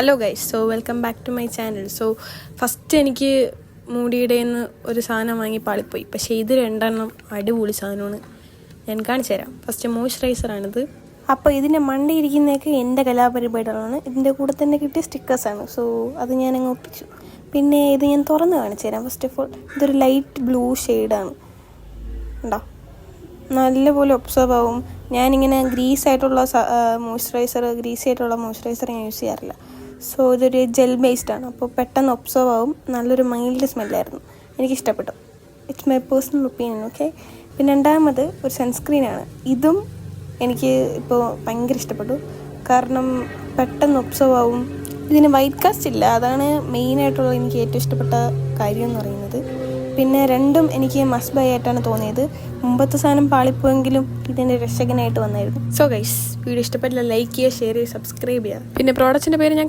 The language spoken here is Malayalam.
Hello guys, so welcome back to my channel. So first എനിക്ക് മൂടിയുടെ നിന്ന് ഒരു സാധനം വാങ്ങി പാളിപ്പോയി. പക്ഷേ ഇത് രണ്ടെണ്ണം അടിപൊളി സാധനമാണ്. ഞാൻ കാണിച്ചു തരാം. ഫസ്റ്റ് മോയ്സ്ചറൈസറാണിത്. അപ്പോൾ ഇതിൻ്റെ മണ്ടയിരിക്കുന്നതൊക്കെ എൻ്റെ കലാപരിപാടികളാണ്. ഇതിൻ്റെ കൂടെ തന്നെ കിട്ടിയ സ്റ്റിക്കേഴ്സാണ്. സോ അത് ഞാനങ്ങ് ഒപ്പിച്ചു. പിന്നെ ഇത് ഞാൻ തുറന്ന് കാണിച്ചു തരാം. ഫസ്റ്റ് ഓഫ് ഓൾ ഇതൊരു ലൈറ്റ് ബ്ലൂ ഷെയ്ഡാണ്. ഉണ്ടോ? നല്ലപോലെ ഒബ്സർവ് ആവും. ഞാനിങ്ങനെ ഗ്രീസി ആയിട്ടുള്ള മോയ്സ്ചറൈസർ ഞാൻ യൂസ് ചെയ്യാറില്ല. സോ ഇതൊരു ജെൽ ബേസ്ഡ് ആണ്. അപ്പോൾ പെട്ടെന്ന് ഒബ്സർവ് ആവും. നല്ലൊരു മൈൽഡ് സ്മെല്ലായിരുന്നു. എനിക്കിഷ്ടപ്പെട്ടു. It's my personal opinion. Okay. പിന്നെ രണ്ടാമത് ഒരു സൺസ്ക്രീനാണ്. ഇതും എനിക്ക് ഇപ്പോൾ ഭയങ്കര ഇഷ്ടപ്പെട്ടു. കാരണം പെട്ടെന്ന് ഒബ്സർവ് ആവും. ഇതിന് വൈറ്റ് കാസ്റ്റ് ഇല്ല. അതാണ് മെയിനായിട്ടുള്ള എനിക്ക് ഏറ്റവും ഇഷ്ടപ്പെട്ട കാര്യം എന്ന് പറയുന്നത്. പിന്നെ രണ്ടും എനിക്ക് മസ്റ്റ് ബൈ ആയിട്ടാണ് തോന്നിയത്. മുമ്പത്തെ സാധനം പാളിപ്പോയെങ്കിലും ഇതിൻ്റെ രക്ഷകനായിട്ട് വന്നായിരുന്നു. സോ ഗൈസ്, വീഡിയോ ഇഷ്ടപ്പെട്ടില്ല ലൈക്ക് ചെയ്യുക, ഷെയർ ചെയ്യുക, സബ്സ്ക്രൈബ് ചെയ്യുക. പിന്നെ പ്രോഡക്റ്റിൻ്റെ പേര് ഞാൻ